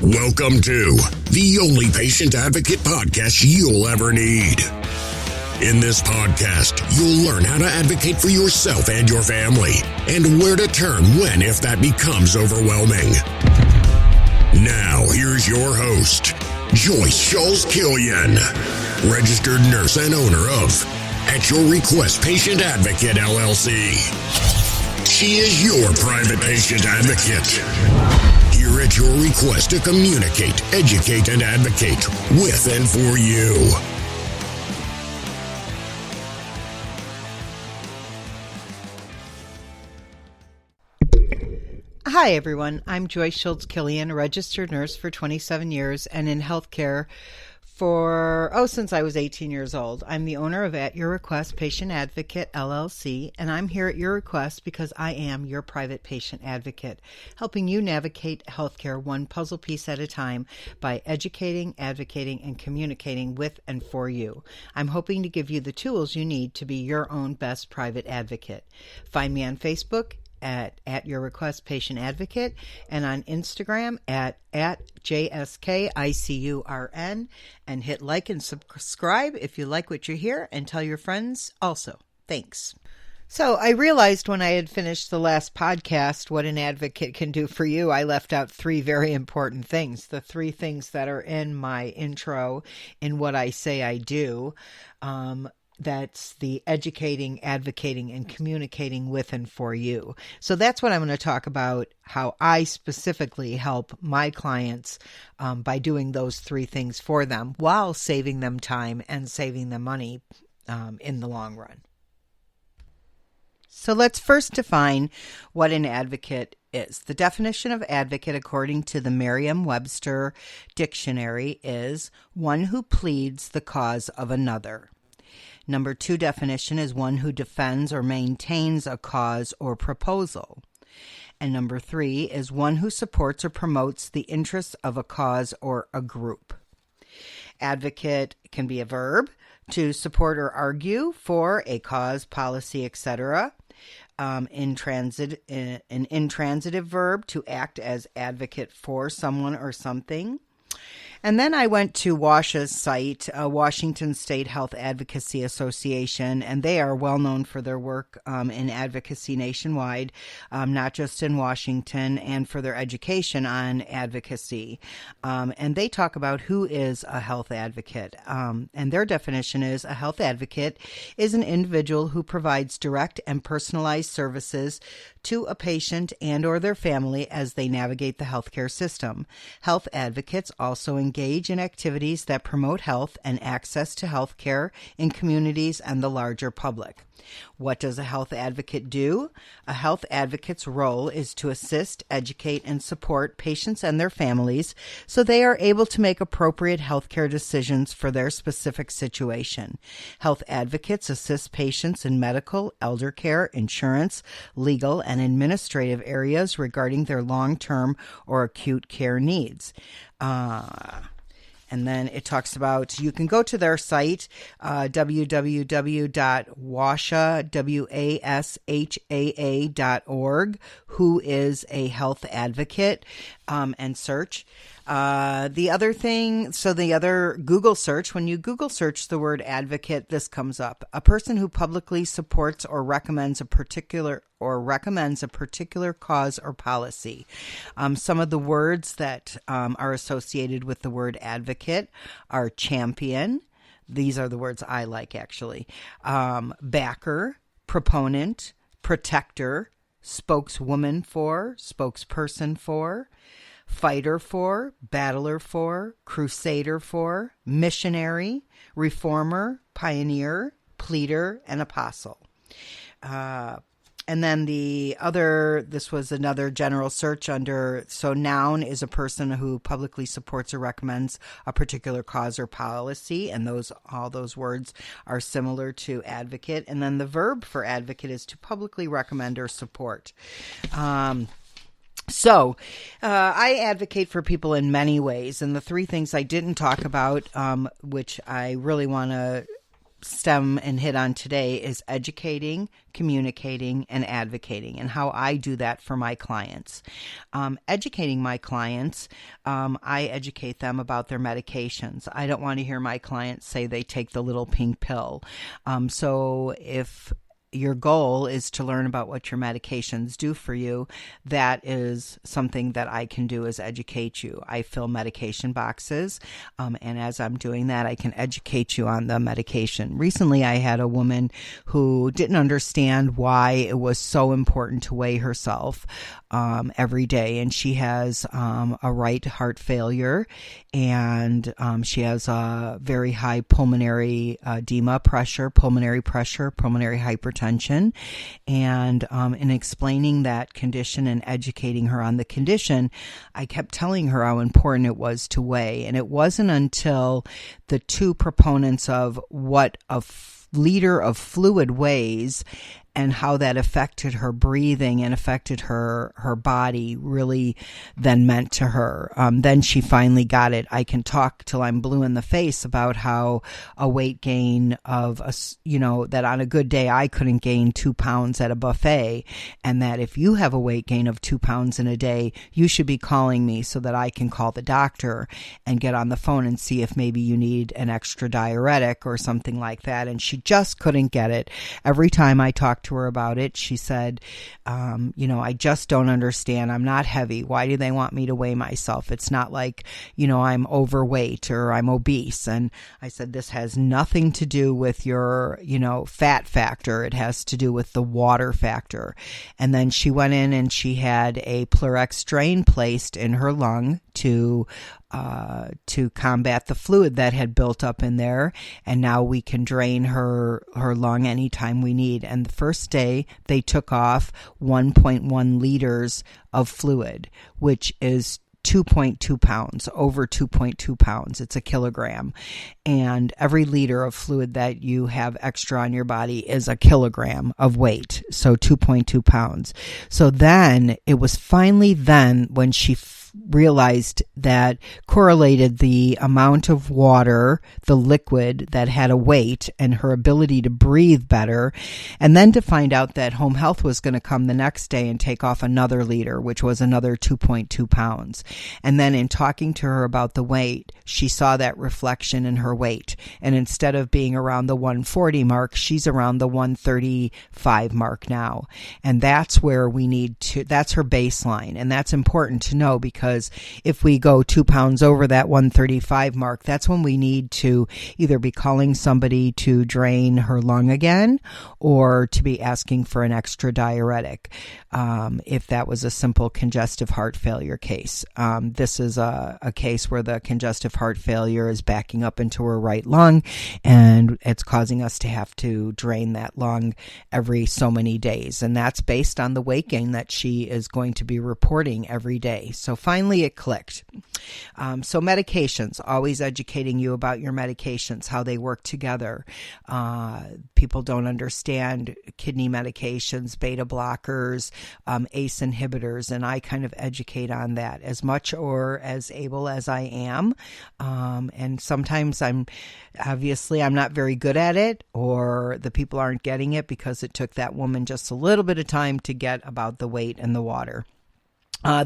Welcome to the only patient advocate podcast you'll ever need. In this podcast, you'll learn how to advocate for yourself and your family, and where to turn when if that becomes overwhelming. Now, here's your host, Joyce Schultz-Killian, registered nurse and owner of At Your Request Patient Advocate, LLC. She is your private patient advocate. Here at your request to communicate, educate, and advocate with and for you. Hi, everyone. I'm Joyce Schultz-Killian, a registered nurse for 27 years and in healthcare since I was 18 years old. I'm the owner of At Your Request Patient Advocate, LLC, and I'm here at your request because I am your private patient advocate, helping you navigate healthcare one puzzle piece at a time by educating, advocating, and communicating with and for you. I'm hoping to give you the tools you need to be your own best private advocate. Find me on Facebook at Your Request Patient Advocate, and on Instagram at JSKICURN, and hit like and subscribe if you like what you hear, and tell your friends also. Thanks. So I realized when I had finished the last podcast what an advocate can do for you. I left out three very important things, the three things that are in my intro in what I say I do. That's the educating, advocating, and communicating with and for you. So that's what I'm going to talk about, how I specifically help my clients by doing those three things for them while saving them time and saving them money in the long run. So let's first define what an advocate is. The definition of advocate, according to the Merriam-Webster dictionary, is one who pleads the cause of another. Number 2 definition is one who defends or maintains a cause or proposal. And number 3 is one who supports or promotes the interests of a cause or a group. Advocate can be a verb, to support or argue for a cause, policy, etc. An intransitive verb, to act as advocate for someone or something. And then I went to WASHA's site, Washington State Health Advocacy Association, and they are well known for their work in advocacy nationwide, not just in Washington, and for their education on advocacy. And they talk about who is a health advocate. And their definition is a health advocate is an individual who provides direct and personalized services to a patient and or their family as they navigate the healthcare system. Health advocates also engage in activities that promote health and access to health care in communities and the larger public. What does a health advocate do? A health advocate's role is to assist, educate, and support patients and their families so they are able to make appropriate healthcare decisions for their specific situation. Health advocates assist patients in medical, elder care, insurance, legal, and administrative areas regarding their long-term or acute care needs. And then it talks about, you can go to their site, www.washaa.org, who is a health advocate, and search. The other Google search, when you Google search the word advocate, this comes up. A person who publicly supports or recommends a particular cause or policy. Some of the words that are associated with the word advocate are champion. These are the words I like, actually. Backer, proponent, protector, spokeswoman for, spokesperson for, fighter for, battler for, crusader for, missionary, reformer, pioneer, pleader, and apostle. And then this was another general search under, so noun is a person who publicly supports or recommends a particular cause or policy, and all those words are similar to advocate. And then the verb for advocate is to publicly recommend or support. So I advocate for people in many ways, and the three things I didn't talk about, which I really want to stem and hit on today is educating, communicating, and advocating, and how I do that for my clients. Educating my clients, I educate them about their medications. I don't want to hear my clients say they take the little pink pill. So if your goal is to learn about what your medications do for you, that is something that I can do, is educate you. I fill medication boxes, and as I'm doing that, I can educate you on the medication. Recently, I had a woman who didn't understand why it was so important to weigh herself every day, and she has a right heart failure, and she has a very high pulmonary edema pressure, pulmonary hypertension. And in explaining that condition and educating her on the condition, I kept telling her how important it was to weigh. And it wasn't until the two proponents of what a liter of fluid weighs and how that affected her breathing and affected her body really then meant to her. Then she finally got it. I can talk till I'm blue in the face about how a weight gain of, that on a good day I couldn't gain 2 pounds at a buffet, and that if you have a weight gain of 2 pounds in a day, you should be calling me so that I can call the doctor and get on the phone and see if maybe you need an extra diuretic or something like that. And she just couldn't get it. Every time I talked to her about it, she said, I just don't understand. I'm not heavy. Why do they want me to weigh myself? It's not like, I'm overweight or I'm obese. And I said, this has nothing to do with your, fat factor. It has to do with the water factor. And then she went in and she had a Plerex drain placed in her lung to combat the fluid that had built up in there, and now we can drain her lung anytime we need. And the first day they took off 1.1 liters of fluid, which is 2.2 pounds, over 2.2 pounds. It's a kilogram. And every liter of fluid that you have extra on your body is a kilogram of weight. So 2.2 pounds. So then it was finally then when she realized that correlated the amount of water, the liquid that had a weight, and her ability to breathe better, and then to find out that home health was going to come the next day and take off another liter, which was another 2.2 pounds. And then in talking to her about the weight, she saw that reflection in her weight. And instead of being around the 140 mark, she's around the 135 mark now. And that's where we need to, that's her baseline. And that's important to know, because if we go 2 pounds over that 135 mark, that's when we need to either be calling somebody to drain her lung again, or to be asking for an extra diuretic, if that was a simple congestive heart failure case. This is a case where the congestive heart failure is backing up into her right lung, and it's causing us to have to drain that lung every so many days. And that's based on the weight gain that she is going to be reporting every day. So finally it clicked. So medications, always educating you about your medications, how they work together. People don't understand kidney medications, beta blockers, ACE inhibitors, and I kind of educate on that as much or as able as I am. And sometimes I'm not very good at it, or the people aren't getting it because it took that woman just a little bit of time to get about the weight and the water.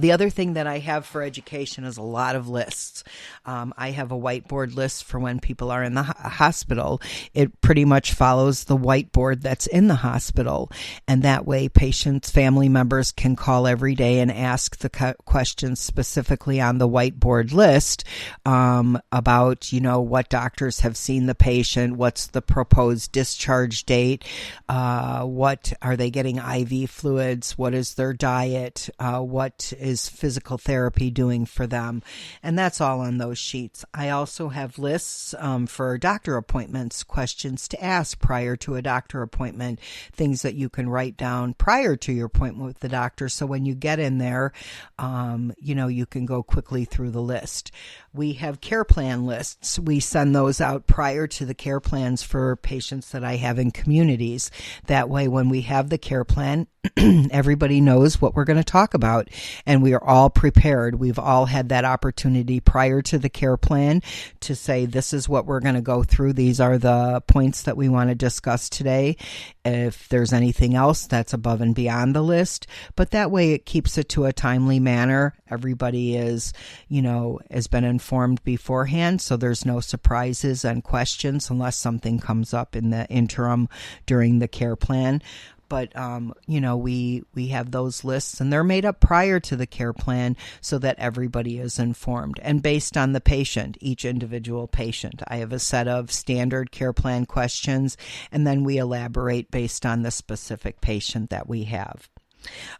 The other thing that I have for education is a lot of lists. I have a whiteboard list for when people are in the hospital. It pretty much follows the whiteboard that's in the hospital. And that way patients, family members can call every day and ask the questions specifically on the whiteboard list about, what doctors have seen the patient, what's the proposed discharge date, what are they getting IV fluids, what is their diet, what is physical therapy doing for them, and that's all on those sheets. I also have lists for doctor appointments, questions to ask prior to a doctor appointment, things that you can write down prior to your appointment with the doctor, so when you get in there, you can go quickly through the list. We have care plan lists. We send those out prior to the care plans for patients that I have in communities. That way, when we have the care plan, everybody knows what we're going to talk about. and we are all prepared. We've all had that opportunity prior to the care plan to say, this is what we're going to go through. These are the points that we want to discuss today. If there's anything else that's above and beyond the list, but that way it keeps it to a timely manner. Everybody is, has been informed beforehand, so there's no surprises and questions unless something comes up in the interim during the care plan. But, we have those lists, and they're made up prior to the care plan so that everybody is informed. And based on the patient, each individual patient, I have a set of standard care plan questions, and then we elaborate based on the specific patient that we have.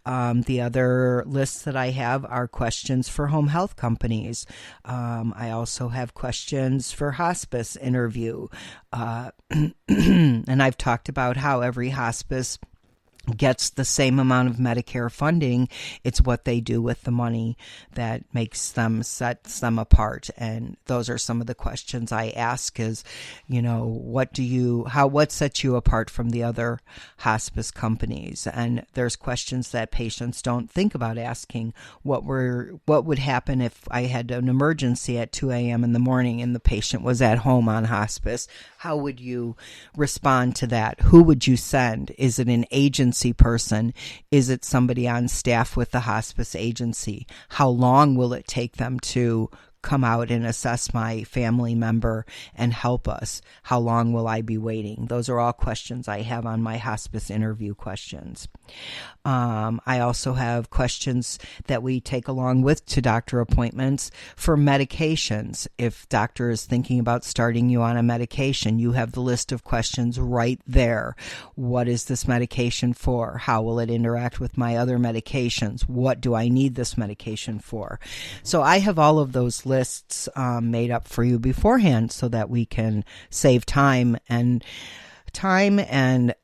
The other lists that I have are questions for home health companies. I also have questions for hospice interview. And I've talked about how every hospice gets the same amount of Medicare funding. It's what they do with the money that sets them apart. And those are some of the questions I ask is, what sets you apart from the other hospice companies? And there's questions that patients don't think about asking. What would happen if I had an emergency at 2 a.m. in the morning and the patient was at home on hospice? How would you respond to that? Who would you send? Is it an agency person? Is it somebody on staff with the hospice agency? How long will it take them to come out and assess my family member and help us? How long will I be waiting? Those are all questions I have on my hospice interview questions. I also have questions that we take along with to doctor appointments for medications. If doctor is thinking about starting you on a medication, you have the list of questions right there. What is this medication for? How will it interact with my other medications? What do I need this medication for? So I have all of those lists made up for you beforehand so that we can save time and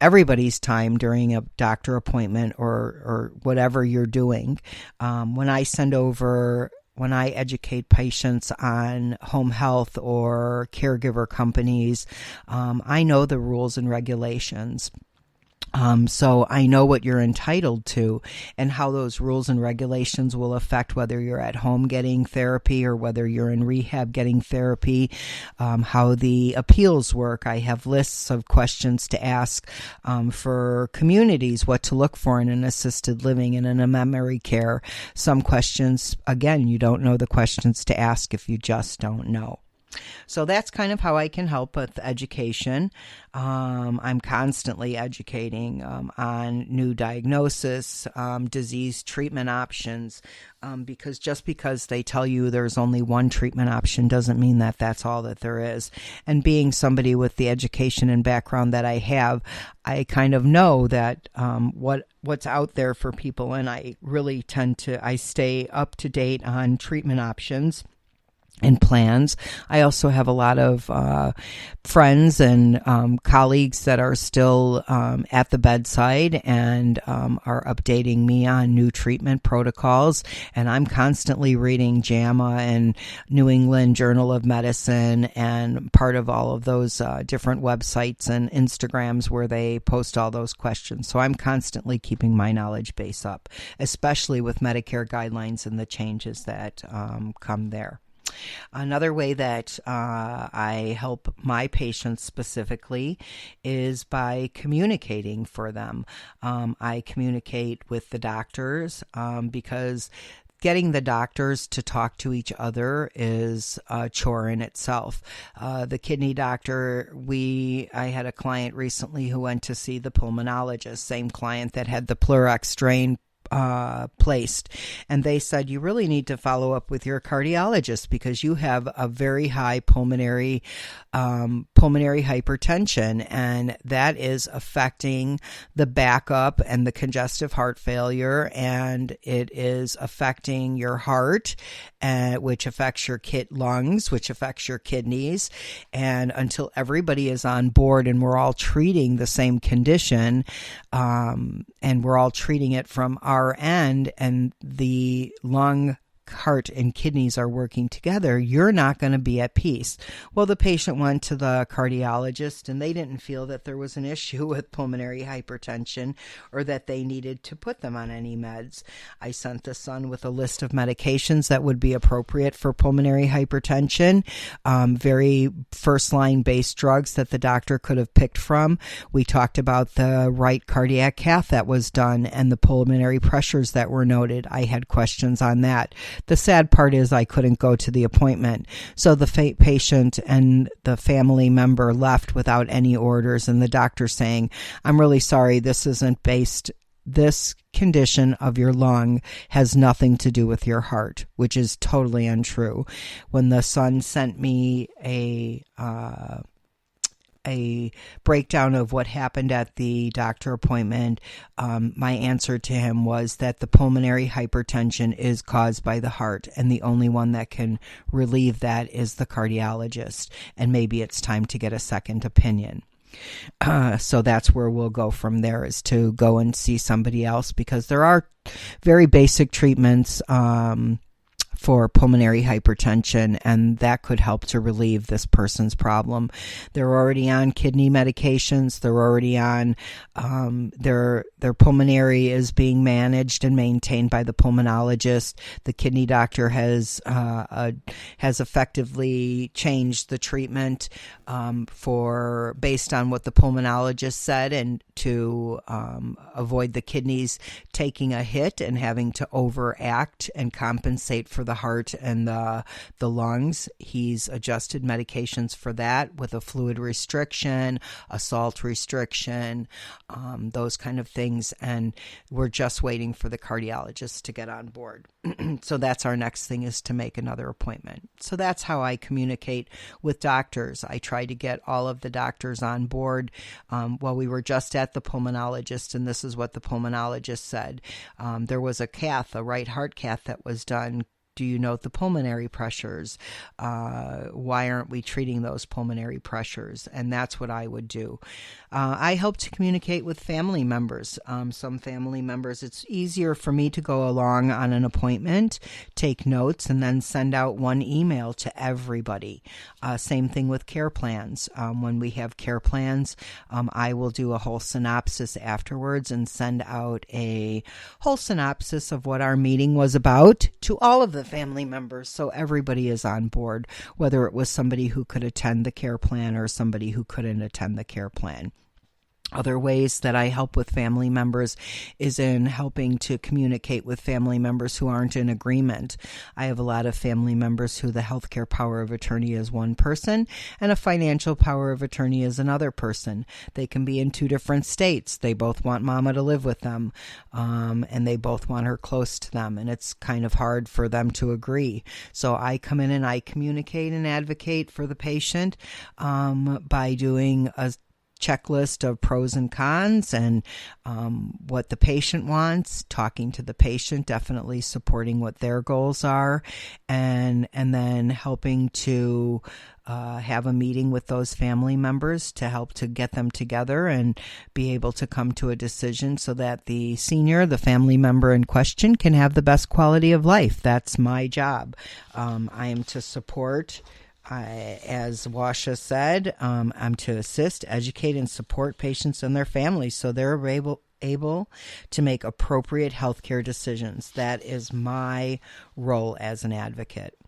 everybody's time during a doctor appointment or whatever you're doing. When I educate patients on home health or caregiver companies, I know the rules and regulations. So I know what you're entitled to and how those rules and regulations will affect whether you're at home getting therapy or whether you're in rehab getting therapy, how the appeals work. I have lists of questions to ask for communities, what to look for in an assisted living and in a memory care. Some questions, again, you don't know the questions to ask if you just don't know. So that's kind of how I can help with education. I'm constantly educating on new diagnosis, disease treatment options, because just because they tell you there's only one treatment option doesn't mean that that's all that there is. And being somebody with the education and background that I have, I kind of know that what's out there for people, and I really I stay up to date on treatment options and plans. I also have a lot of friends and colleagues that are still at the bedside and are updating me on new treatment protocols. And I'm constantly reading JAMA and New England Journal of Medicine and part of all of those different websites and Instagrams where they post all those questions. So I'm constantly keeping my knowledge base up, especially with Medicare guidelines and the changes that come there. Another way that I help my patients specifically is by communicating for them. I communicate with the doctors because getting the doctors to talk to each other is a chore in itself. The kidney doctor, I had a client recently who went to see the pulmonologist, same client that had the Pleurax strain placed, and they said, you really need to follow up with your cardiologist because you have a very high pulmonary hypertension, and that is affecting the backup and the congestive heart failure, and it is affecting your heart, which affects your lungs, which affects your kidneys. And until everybody is on board and we're all treating the same condition, and we're all treating it from our end, and the lung heart and kidneys are working together, you're not going to be at peace. Well, the patient went to the cardiologist and they didn't feel that there was an issue with pulmonary hypertension or that they needed to put them on any meds. I sent the son with a list of medications that would be appropriate for pulmonary hypertension, very first-line based drugs that the doctor could have picked from. We talked about the right cardiac cath that was done and the pulmonary pressures that were noted. I had questions on that. The sad part is I couldn't go to the appointment. So the patient and the family member left without any orders, and the doctor saying, "I'm really sorry, this condition of your lung has nothing to do with your heart," which is totally untrue. When the son sent me a breakdown of what happened at the doctor appointment, my answer to him was that the pulmonary hypertension is caused by the heart, and the only one that can relieve that is the cardiologist, and maybe it's time to get a second opinion. So that's where we'll go from there, is to go and see somebody else, because there are very basic treatments for pulmonary hypertension, and that could help to relieve this person's problem. They're already on kidney medications. They're already on their pulmonary is being managed and maintained by the pulmonologist. The kidney doctor has effectively changed the treatment based on what the pulmonologist said, and to avoid the kidneys taking a hit and having to overact and compensate for the heart and the lungs. He's adjusted medications for that with a fluid restriction, a salt restriction, those kind of things. And we're just waiting for the cardiologist to get on board. So that's our next thing, is to make another appointment. So that's how I communicate with doctors. I try to get all of the doctors on board. Well, we were just at the pulmonologist, and this is what the pulmonologist said. There was a right heart cath that was done. Do you note the pulmonary pressures? Why aren't we treating those pulmonary pressures? And that's what I would do. I help to communicate with family members. Some family members, it's easier for me to go along on an appointment, take notes, and then send out one email to everybody. Same thing with care plans. When we have care plans, I will do a whole synopsis afterwards and send out a whole synopsis of what our meeting was about to all of the family members, so everybody is on board, whether it was somebody who could attend the care plan or somebody who couldn't attend the care plan. Other ways that I help with family members is in helping to communicate with family members who aren't in agreement. I have a lot of family members who the healthcare power of attorney is one person and a financial power of attorney is another person. They can be in two different states. They both want mama to live with them, and they both want her close to them, and it's kind of hard for them to agree. So I come in and I communicate and advocate for the patient by doing a checklist of pros and cons and what the patient wants, talking to the patient, definitely supporting what their goals are, and then helping to have a meeting with those family members to help to get them together and be able to come to a decision so that the family member in question, can have the best quality of life. That's my job. I am to support. As Washa said, I'm to assist, educate, and support patients and their families so they're able to make appropriate healthcare decisions. That is my role as an advocate.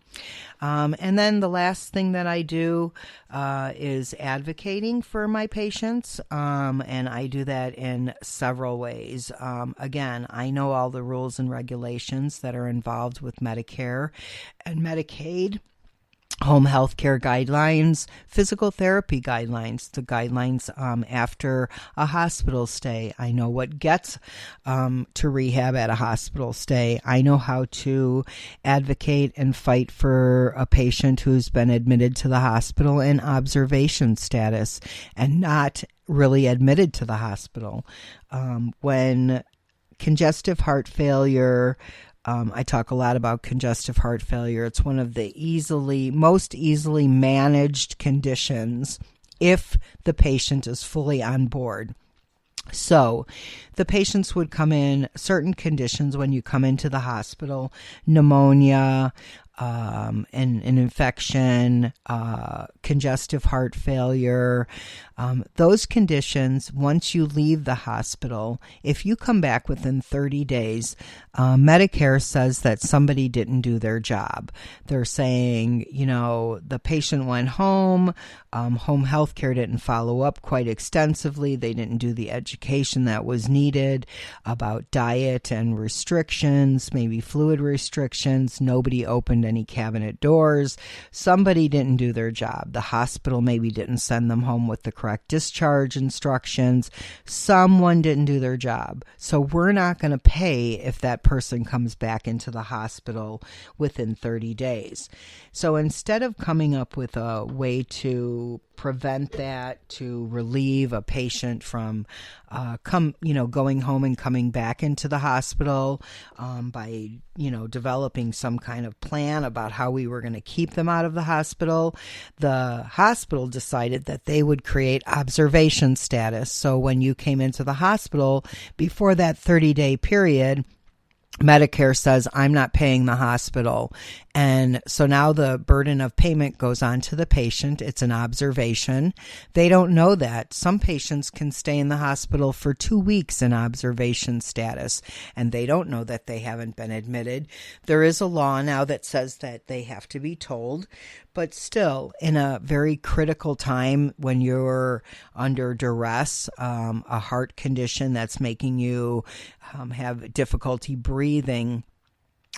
And then the last thing that I do is advocating for my patients, and I do that in several ways. Again, I know all the rules and regulations that are involved with Medicare and Medicaid, home health care guidelines, physical therapy guidelines, the guidelines after a hospital stay. I know what gets to rehab at a hospital stay. I know how to advocate and fight for a patient who's been admitted to the hospital in observation status and not really admitted to the hospital. When congestive heart failure, I talk a lot about congestive heart failure. It's one of the most easily managed conditions if the patient is fully on board. So the patients would come in certain conditions when you come into the hospital: pneumonia, an infection, congestive heart failure. Those conditions, once you leave the hospital, if you come back within 30 days, Medicare says that somebody didn't do their job. They're saying, the patient went home, home health care didn't follow up quite extensively, they didn't do the education that was needed about diet and restrictions, maybe fluid restrictions, nobody opened any cabinet doors, somebody didn't do their job. The hospital maybe didn't send them home with the correct discharge instructions. Someone didn't do their job. So we're not going to pay if that person comes back into the hospital within 30 days. So instead of coming up with a way to prevent that, to relieve a patient from going home and coming back into the hospital by developing some kind of plan about how we were going to keep them out of the hospital decided that they would create observation status. So when you came into the hospital before that 30-day period, Medicare says, I'm not paying the hospital. And so now the burden of payment goes on to the patient. It's an observation. They don't know that. Some patients can stay in the hospital for 2 weeks in observation status, and they don't know that they haven't been admitted. There is a law now that says that they have to be told, but still, in a very critical time when you're under duress, a heart condition that's making you have difficulty breathing,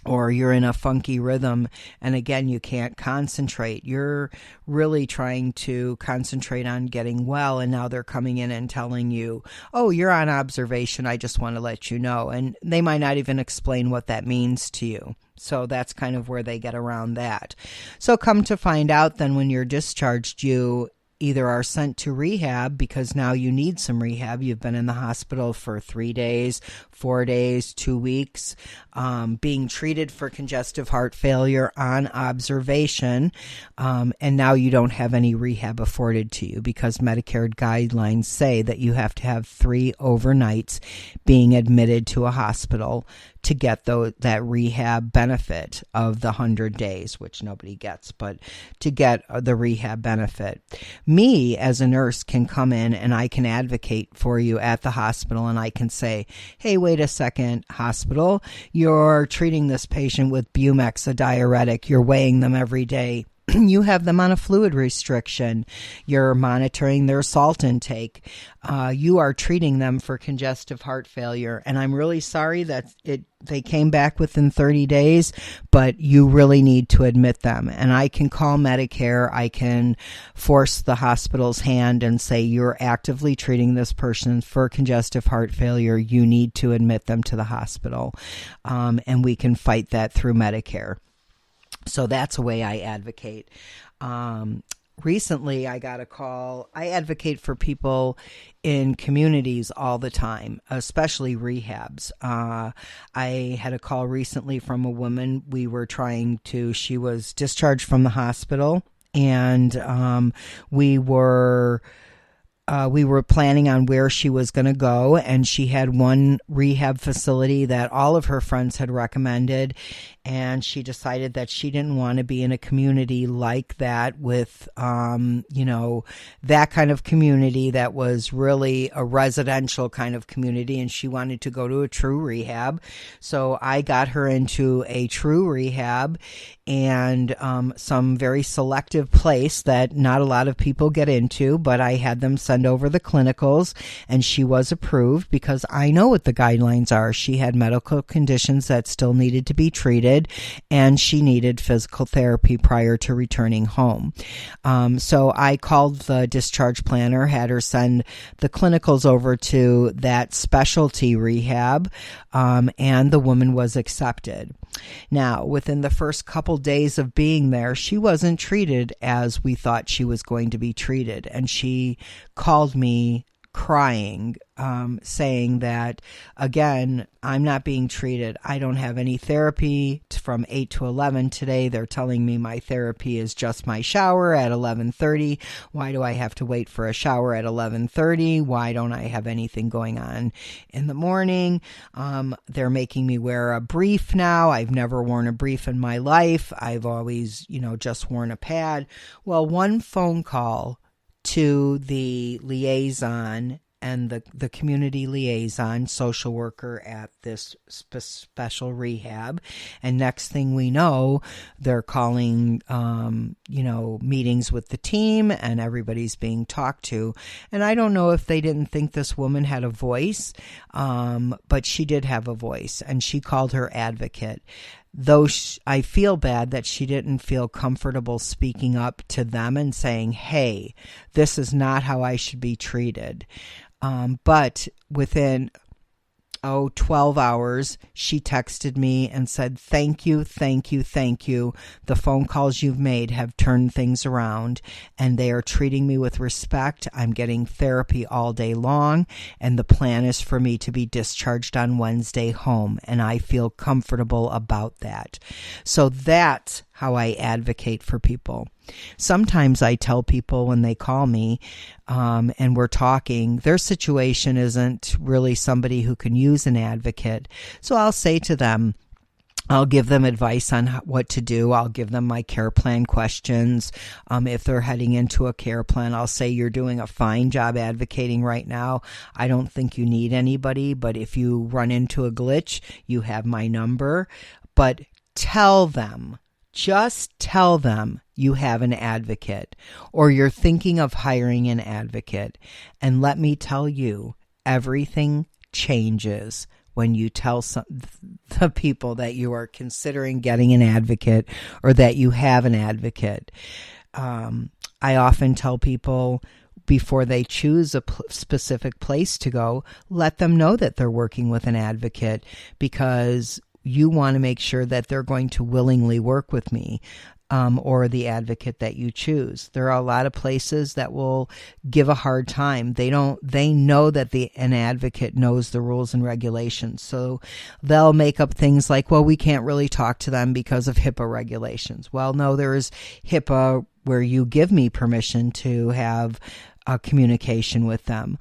or you're in a funky rhythm, and again, you can't concentrate. You're really trying to concentrate on getting well, and now they're coming in and telling you, oh, you're on observation, I just want to let you know. And they might not even explain what that means to you. So that's kind of where they get around that. So come to find out then when you're discharged, you either are sent to rehab because now you need some rehab. You've been in the hospital for 3 days, 4 days, 2 weeks, being treated for congestive heart failure on observation, and now you don't have any rehab afforded to you because Medicare guidelines say that you have to have 3 overnights being admitted to a hospital to get that rehab benefit of the 100 days, which nobody gets, but to get the rehab benefit. Me, as a nurse, can come in and I can advocate for you at the hospital, and I can say, hey, wait a second, hospital, you're treating this patient with Bumex, a diuretic, you're weighing them every day. You have them on a fluid restriction. You're monitoring their salt intake. You are treating them for congestive heart failure. And I'm really sorry that they came back within 30 days, but you really need to admit them. And I can call Medicare. I can force the hospital's hand and say, you're actively treating this person for congestive heart failure. You need to admit them to the hospital. And we can fight that through Medicare. So that's a way I advocate. Recently, I got a call. I advocate for people in communities all the time, especially rehabs. I had a call recently from a woman. She was discharged from the hospital, and we were planning on where she was going to go, and she had one rehab facility that all of her friends had recommended, and she decided that she didn't want to be in a community like that with, that kind of community that was really a residential kind of community, and she wanted to go to a true rehab. So I got her into a true rehab and some very selective place that not a lot of people get into, but I had them send over the clinicals, and she was approved because I know what the guidelines are. She had medical conditions that still needed to be treated, and she needed physical therapy prior to returning home. So I called the discharge planner, had her send the clinicals over to that specialty rehab, and the woman was accepted. Now, within the first couple days of being there, she wasn't treated as we thought she was going to be treated, and she called me crying, saying that, again, I'm not being treated. I don't have any therapy from 8 to 11 today. They're telling me my therapy is just my shower at 11:30. Why do I have to wait for a shower at 11:30? Why don't I have anything going on in the morning? They're making me wear a brief now. I've never worn a brief in my life. I've always, just worn a pad. Well, one phone call to the liaison and the community liaison, social worker at this special rehab. And next thing we know, they're calling, meetings with the team, and everybody's being talked to. And I don't know if they didn't think this woman had a voice, but she did have a voice, and she called her advocate. Though I feel bad that she didn't feel comfortable speaking up to them and saying, hey, this is not how I should be treated. But within 12 hours, she texted me and said, thank you. The phone calls you've made have turned things around, and they are treating me with respect. I'm getting therapy all day long, and the plan is for me to be discharged on Wednesday home, and I feel comfortable about that. So that's how I advocate for people. Sometimes I tell people when they call me and we're talking, their situation isn't really somebody who can use an advocate. So I'll say to them, I'll give them advice on what to do. I'll give them my care plan questions. If they're heading into a care plan, I'll say, you're doing a fine job advocating right now. I don't think you need anybody, but if you run into a glitch, you have my number. But just tell them you have an advocate, or you're thinking of hiring an advocate. And let me tell you, everything changes when you tell the people that you are considering getting an advocate, or that you have an advocate. I often tell people, before they choose a specific place to go, let them know that they're working with an advocate, because you want to make sure that they're going to willingly work with me, or the advocate that you choose. There are a lot of places that will give a hard time. They know that an advocate knows the rules and regulations. So they'll make up things like, well, we can't really talk to them because of HIPAA regulations. Well, no, there's HIPAA where you give me permission to have a communication with them.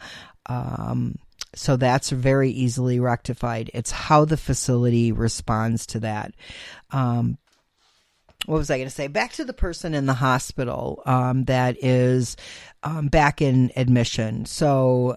So that's very easily rectified. It's how the facility responds to that. What was I going to say? Back to the person in the hospital that is back in admission. So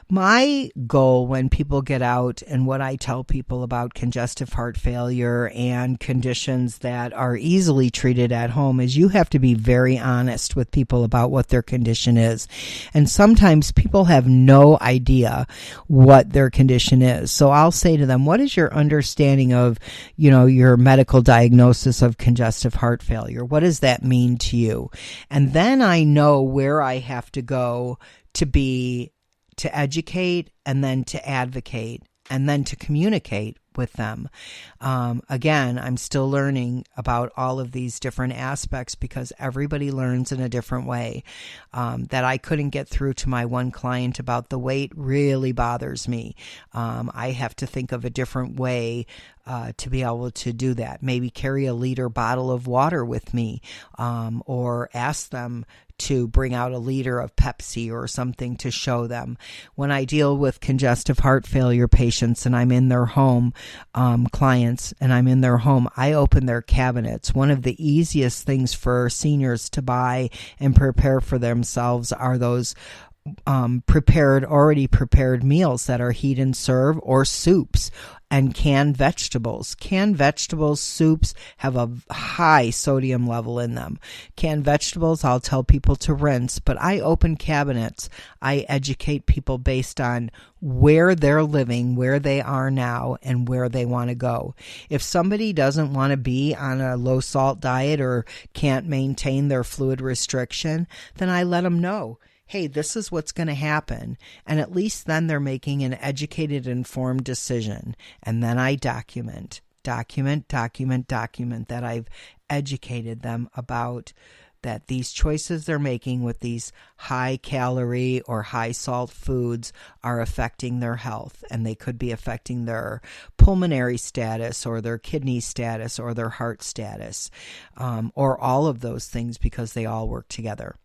my goal when people get out, and what I tell people about congestive heart failure and conditions that are easily treated at home, is you have to be very honest with people about what their condition is. And sometimes people have no idea what their condition is. So I'll say to them, what is your understanding of, your medical diagnosis of congestive heart failure? What does that mean to you? And then I know where I have to go to educate, and then to advocate, and then to communicate with them. Again, I'm still learning about all of these different aspects, because everybody learns in a different way. That I couldn't get through to my one client about the weight really bothers me. I have to think of a different way to be able to do that. Maybe carry a liter bottle of water with me, or ask them to bring out a liter of Pepsi or something to show them. When I deal with congestive heart failure patients and I'm in their home, clients, and I'm in their home, I open their cabinets. One of the easiest things for seniors to buy and prepare for themselves are those already prepared meals that are heat and serve, or soups, and canned vegetables. Canned vegetables, soups have a high sodium level in them. Canned vegetables, I'll tell people to rinse, but I open cabinets. I educate people based on where they're living, where they are now, and where they want to go. If somebody doesn't want to be on a low salt diet or can't maintain their fluid restriction, then I let them know, hey, this is what's going to happen. And at least then they're making an educated, informed decision. And then I document that I've educated them about that these choices they're making with these high calorie or high salt foods are affecting their health, and they could be affecting their pulmonary status or their kidney status or their heart status, or all of those things, because they all work together.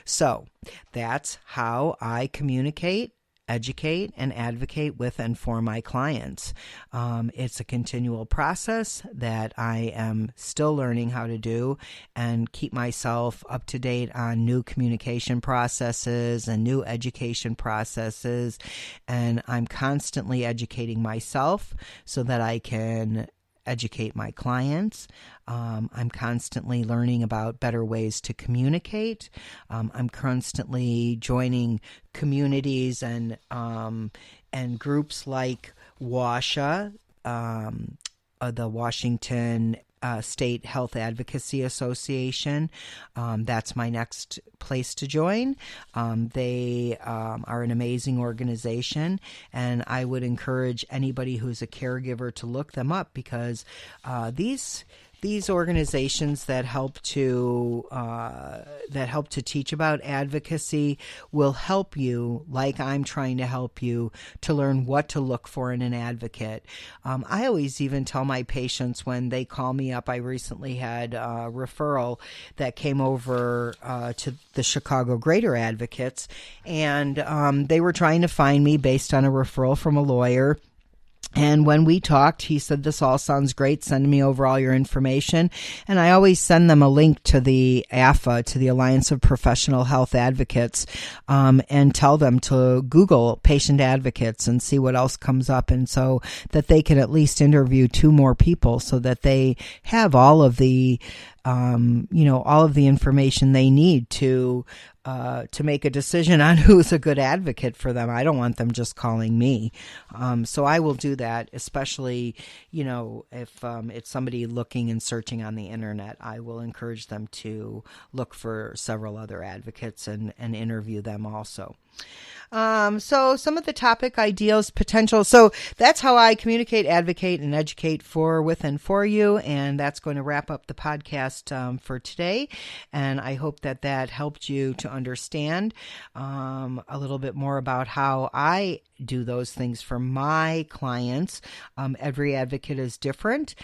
So that's how I communicate, educate, and advocate with and for my clients. It's a continual process that I am still learning how to do and keep myself up to date on new communication processes and new education processes. And I'm constantly educating myself so that I can educate my clients. I'm constantly learning about better ways to communicate. I'm constantly joining communities and groups like WASHA, the Washington State Health Advocacy Association. That's my next place to join. They are an amazing organization, and I would encourage anybody who's a caregiver to look them up, because these organizations that help to teach about advocacy will help you, like I'm trying to help you, to learn what to look for in an advocate. I always even tell my patients when they call me up. I recently had a referral that came over to the Chicago Greater Advocates, and they were trying to find me based on a referral from a lawyer. And when we talked, he said, "This all sounds great. Send me over all your information." And I always send them a link to the AFA, to the Alliance of Professional Health Advocates, and tell them to Google patient advocates and see what else comes up, and so that they can at least interview 2 more people so that they have all of the information they need to make a decision on who's a good advocate for them. I don't want them just calling me. So I will do that, especially, if it's somebody looking and searching on the internet. I will encourage them to look for several other advocates and interview them also. So some of the topic ideas, potential. So that's how I communicate, advocate, and educate for, with, and for you. And that's going to wrap up the podcast for today. And I hope that helped you to understand a little bit more about how I do those things for my clients. Every advocate is different.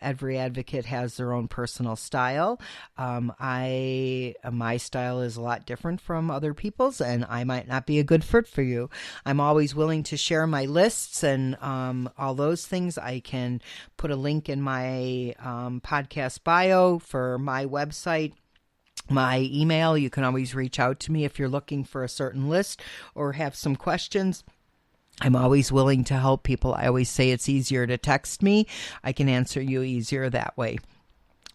Every advocate has their own personal style. My style is a lot different from other people's, and I might not be a good fit for you. I'm always willing to share my lists and all those things. I can put a link in my podcast bio for my website. My email. You can always reach out to me if you're looking for a certain list or have some questions. I'm always willing to help people. I always say it's easier to text me. I can answer you easier that way.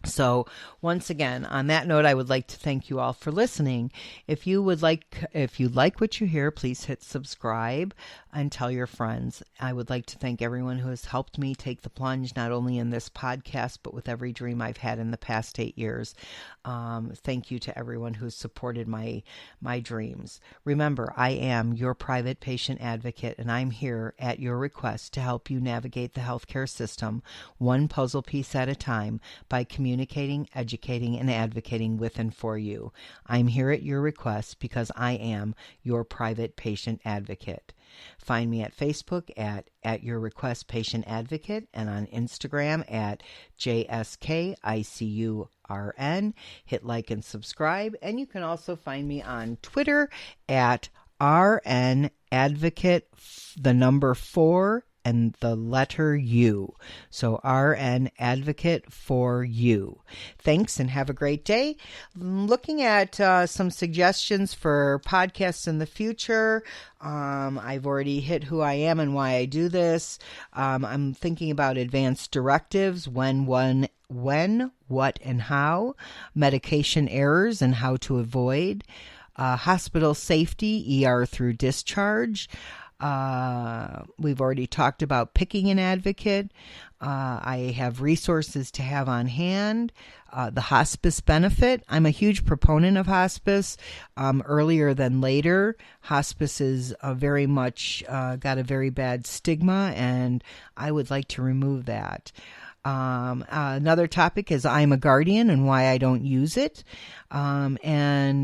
So once again, on that note, I would like to thank you all for listening. If you like what you hear, please hit subscribe and tell your friends. I would like to thank everyone who has helped me take the plunge, not only in this podcast, but with every dream I've had in the past 8 years. Thank you to everyone who's supported my dreams. Remember, I am your private patient advocate, and I'm here at your request to help you navigate the healthcare system one puzzle piece at a time by communicating, educating, and advocating with and for you. I'm here at your request because I am your private patient advocate. Find me at Facebook at Your Request Patient Advocate, and on Instagram at JSKICURN. Hit like and subscribe, and you can also find me on Twitter at RN Advocate, the number 4 and the letter U. So RN Advocate for you. Thanks and have a great day. Looking at some suggestions for podcasts in the future. I've already hit who I am and why I do this. I'm thinking about advanced directives, when, what, and how, medication errors and how to avoid, hospital safety, ER through discharge. We've already talked about picking an advocate. I have resources to have on hand. The hospice benefit. I'm a huge proponent of hospice. Earlier than later, hospice is very much got a very bad stigma, and I would like to remove that. Another topic is I'm a guardian and why I don't use it. And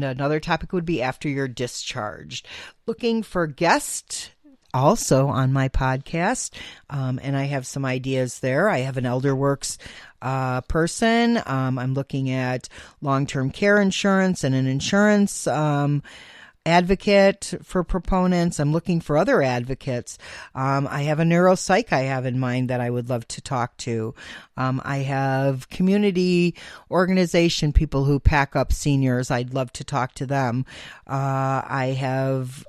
another topic would be after you're discharged. Looking for guests also on my podcast, and I have some ideas there. I have an ElderWorks person. I'm looking at long-term care insurance and an insurance advocate for proponents. I'm looking for other advocates. I have a neuropsych I have in mind that I would love to talk to. I have community organization people who pack up seniors. I'd love to talk to them. I have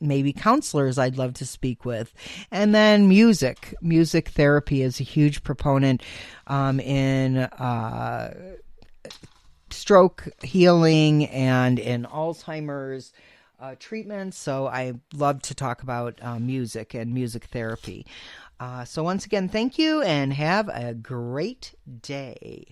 maybe counselors I'd love to speak with. And then music. Music therapy is a huge proponent in stroke healing and in Alzheimer's treatment. So I love to talk about music and music therapy. So once again, thank you and have a great day.